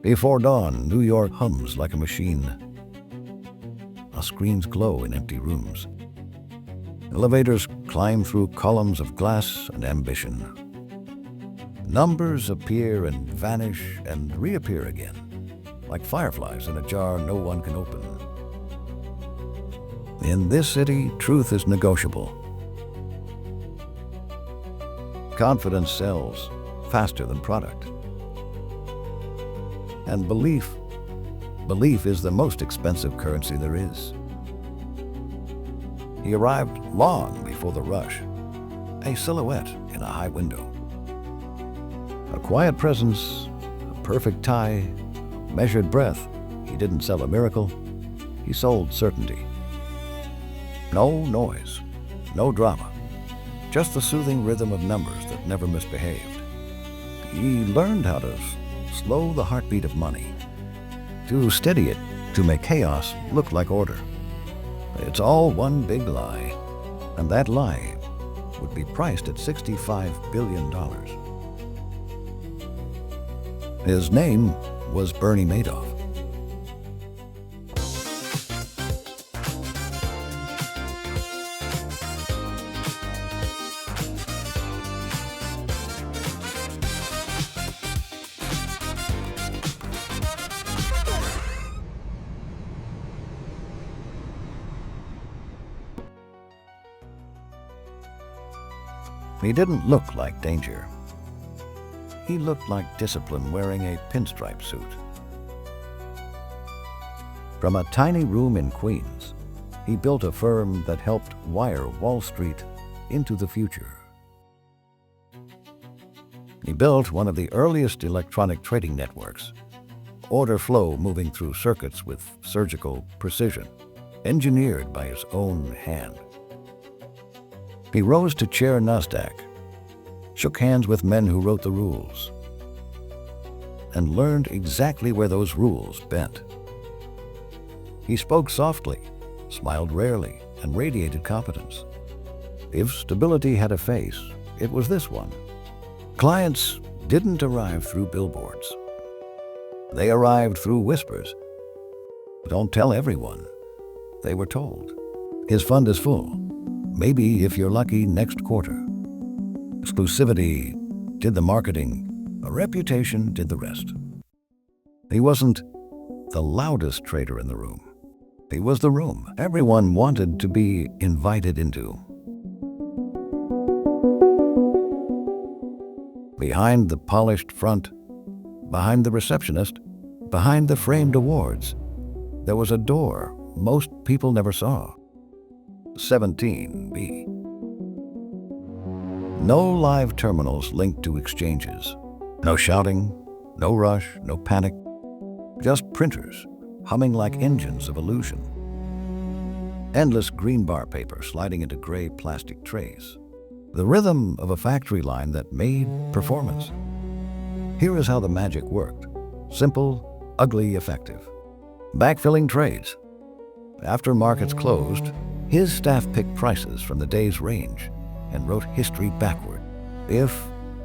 Before dawn, New York hums like a machine. Screens glow in empty rooms. Elevators climb through columns of glass and ambition. Numbers appear and vanish and reappear again, like fireflies in a jar no one can open. In this city, truth is negotiable. Confidence sells faster than product. And belief is the most expensive currency there is. He arrived long before the rush, a silhouette in a high window. A quiet presence, a perfect tie, measured breath. He didn't sell a miracle, he sold certainty. No noise, no drama, just the soothing rhythm of numbers that never misbehaved. He learned how to slow the heartbeat of money, to steady it, to make chaos look like order. It's all one big lie, and that lie would be priced at $65 billion. His name was Bernie Madoff. He didn't look like danger. He looked like discipline wearing a pinstripe suit. From a tiny room in Queens, he built a firm that helped wire Wall Street into the future. He built one of the earliest electronic trading networks, order flow moving through circuits with surgical precision, engineered by his own hand. He rose to chair NASDAQ, shook hands with men who wrote the rules, and learned exactly where those rules bent. He spoke softly, smiled rarely, and radiated competence. If stability had a face, it was this one. Clients didn't arrive through billboards. They arrived through whispers. Don't tell everyone. They were told. His fund is full. Maybe, if you're lucky, next quarter. Exclusivity did the marketing. A reputation did the rest. He wasn't the loudest trader in the room. He was the room everyone wanted to be invited into. Behind the polished front, behind the receptionist, behind the framed awards, there was a door most people never saw. 17B. No live terminals linked to exchanges. No shouting, no rush, no panic. Just printers humming like engines of illusion. Endless green bar paper sliding into gray plastic trays. The rhythm of a factory line that made performance. Here is how the magic worked. Simple, ugly, effective. Backfilling trades. After markets closed, his staff picked prices from the day's range and wrote history backward. If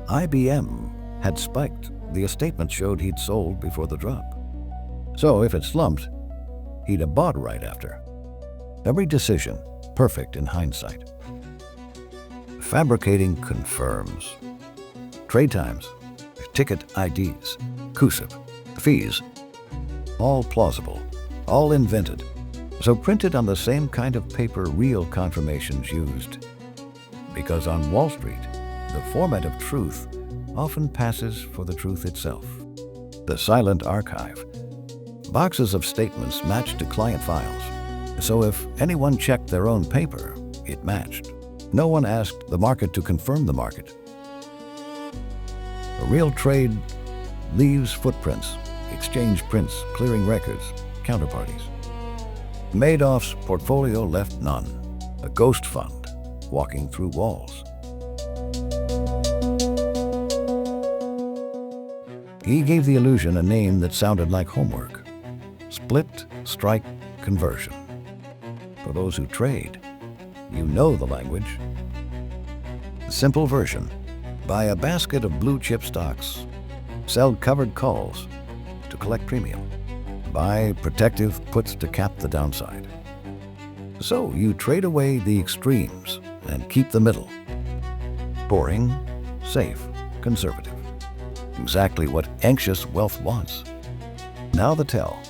IBM had spiked, the statement showed he'd sold before the drop. So if it slumped, he'd have bought right after. Every decision perfect in hindsight. Fabricating confirms. Trade times, ticket IDs, CUSIP, fees, all plausible, all invented. So printed on the same kind of paper real confirmations used. Because on Wall Street, the format of truth often passes for the truth itself. The silent archive. Boxes of statements matched to client files. So if anyone checked their own paper, it matched. No one asked the market to confirm the market. A real trade leaves footprints, exchange prints, clearing records, counterparties. Madoff's portfolio left none, a ghost fund walking through walls. He gave the illusion a name that sounded like homework. Split, strike, conversion. For those who trade, you know the language. Simple version. Buy a basket of blue chip stocks. Sell covered calls to collect premium. Buy protective puts to cap the downside. So you trade away the extremes and keep the middle. Boring, safe, conservative. Exactly what anxious wealth wants. Now the tell.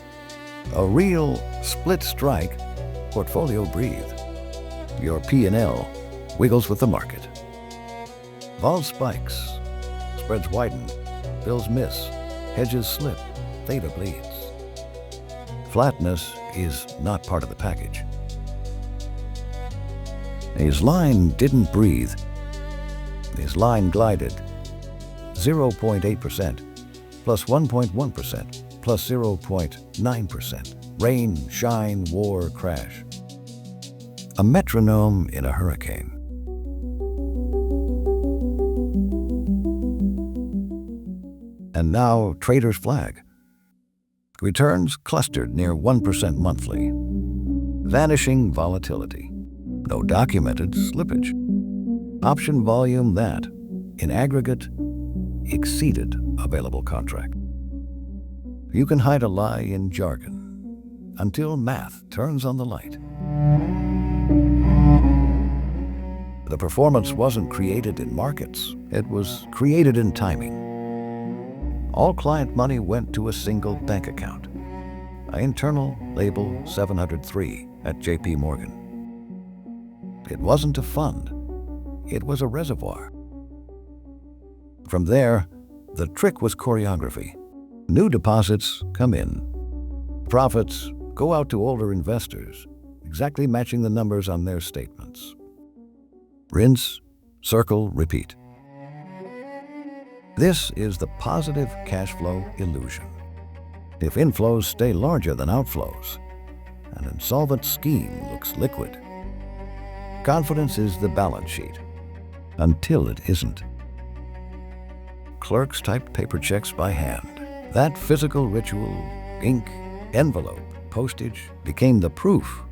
A real split strike portfolio breathe. Your P&L wiggles with the market. Vol spikes, spreads widen, bills miss, hedges slip, theta bleeds. Flatness is not part of the package. His line didn't breathe. His line glided. 0.8%, plus 1.1%, plus 0.9%. Rain, shine, war, crash. A metronome in a hurricane. And now traders flag. Returns clustered near 1% monthly. Vanishing volatility. No documented slippage. Option volume that, in aggregate, exceeded available contract. You can hide a lie in jargon until math turns on the light. The performance wasn't created in markets, it was created in timing. All client money went to a single bank account. Internal label 703 at JP Morgan. It wasn't a fund, it was a reservoir. From there, the trick was choreography. New deposits come in. Profits go out to older investors, exactly matching the numbers on their statements. Rinse, circle, repeat. This is the positive cash flow illusion. If inflows stay larger than outflows, an insolvent scheme looks liquid. Confidence is the balance sheet, until it isn't. Clerks typed paper checks by hand. That physical ritual, ink, envelope, postage, became the proof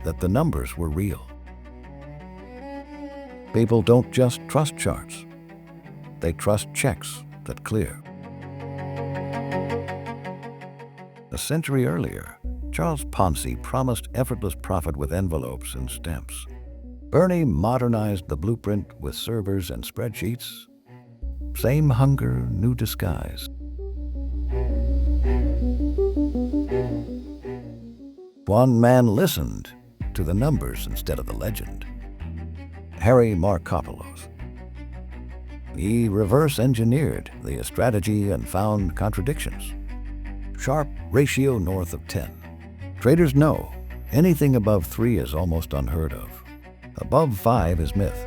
that the numbers were real. People don't just trust charts. They trust checks that clear. A century earlier, Charles Ponzi promised effortless profit with envelopes and stamps. Bernie modernized the blueprint with servers and spreadsheets. Same hunger, new disguise. One man listened to the numbers instead of the legend. Harry Markopolos. He reverse-engineered the strategy and found contradictions. Sharp ratio north of 10. Traders know anything above 3 is almost unheard of. Above 5 is myth.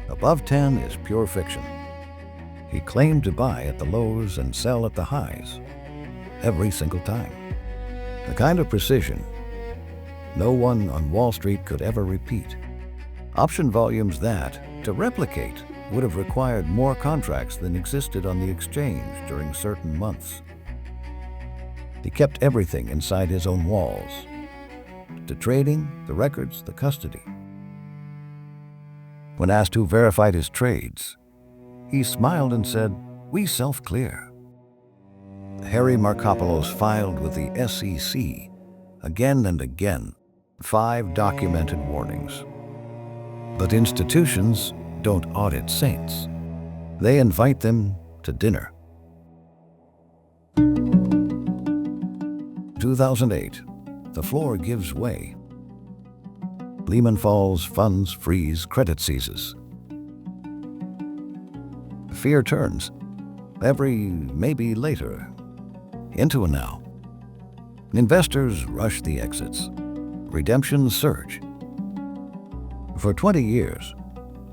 Above 10 is pure fiction. He claimed to buy at the lows and sell at the highs, every single time. The kind of precision no one on Wall Street could ever repeat. Option volumes that, to replicate, would have required more contracts than existed on the exchange during certain months. He kept everything inside his own walls. The trading, the records, the custody. When asked who verified his trades, he smiled and said, "We self-clear." Harry Markopolos filed with the SEC again and again, 5 documented warnings. But institutions don't audit saints. They invite them to dinner. 2008, the floor gives way. Lehman falls, funds freeze, credit seizes. Fear turns, every maybe later, into a now. Investors rush the exits. Redemptions surge. For 20 years,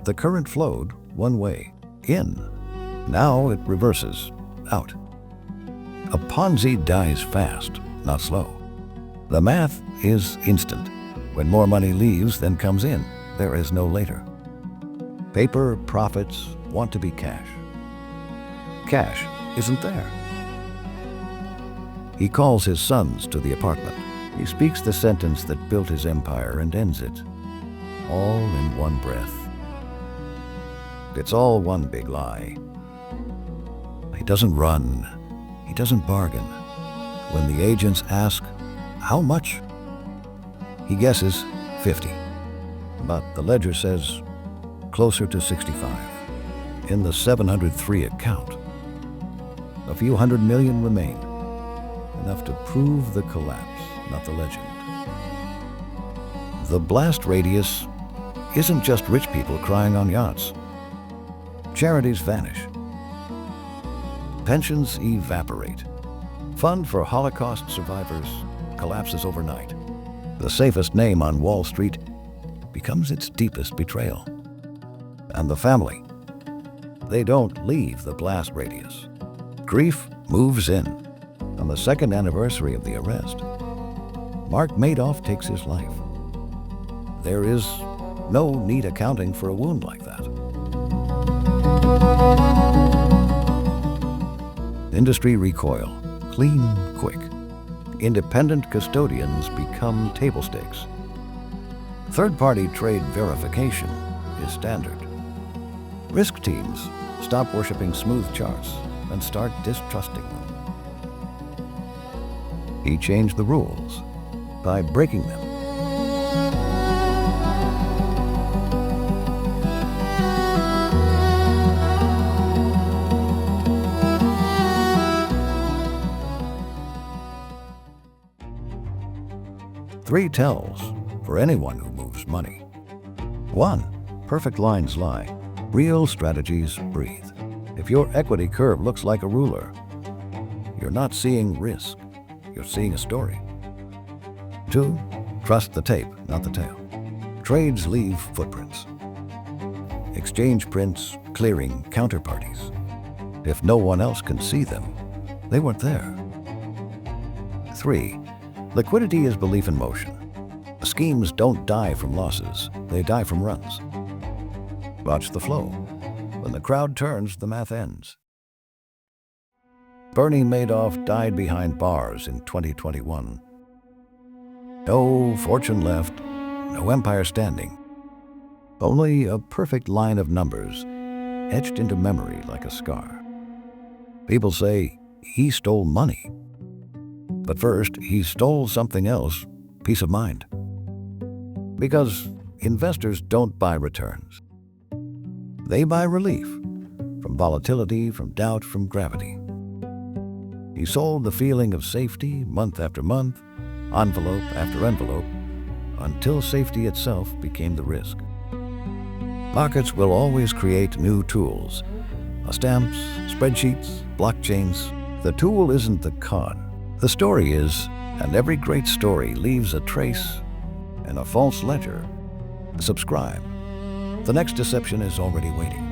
the current flowed one way, in. Now it reverses, out. A Ponzi dies fast, not slow. The math is instant. When more money leaves than comes in, there is no later. Paper profits want to be cash. Cash isn't there. He calls his sons to the apartment. He speaks the sentence that built his empire and ends it, all in one breath. It's all one big lie. He doesn't run. He doesn't bargain. When the agents ask, "How much?" he guesses 50. But the ledger says closer to 65. In the 703 account, a few hundred million remain, enough to prove the collapse, not the legend. The blast radius isn't just rich people crying on yachts. Charities vanish. Pensions evaporate. Fund for Holocaust survivors collapses overnight. The safest name on Wall Street becomes its deepest betrayal. And the family, they don't leave the blast radius. Grief moves in. On the second anniversary of the arrest, Mark Madoff takes his life. There is no neat accounting for a wound like that. Industry recoil, clean, quick. Independent custodians become table stakes. Third-party trade verification is standard. Risk teams stop worshiping smooth charts and start distrusting them. He changed the rules by breaking them. Three tells for anyone who moves money. 1. Perfect lines lie. Real strategies breathe. If your equity curve looks like a ruler, you're not seeing risk, you're seeing a story. 2. Trust the tape, not the tail. Trades leave footprints. Exchange prints, clearing counterparties. If no one else can see them, they weren't there. 3. Liquidity is belief in motion. Schemes don't die from losses, they die from runs. Watch the flow. When the crowd turns, the math ends. Bernie Madoff died behind bars in 2021. No fortune left, no empire standing. Only a perfect line of numbers etched into memory like a scar. People say he stole money. But first, he stole something else, peace of mind. Because investors don't buy returns. They buy relief from volatility, from doubt, from gravity. He sold the feeling of safety month after month, envelope after envelope, until safety itself became the risk. Markets will always create new tools. Stamps, spreadsheets, blockchains. The tool isn't the con. The story is, and every great story leaves a trace and a false ledger. Subscribe. The next deception is already waiting.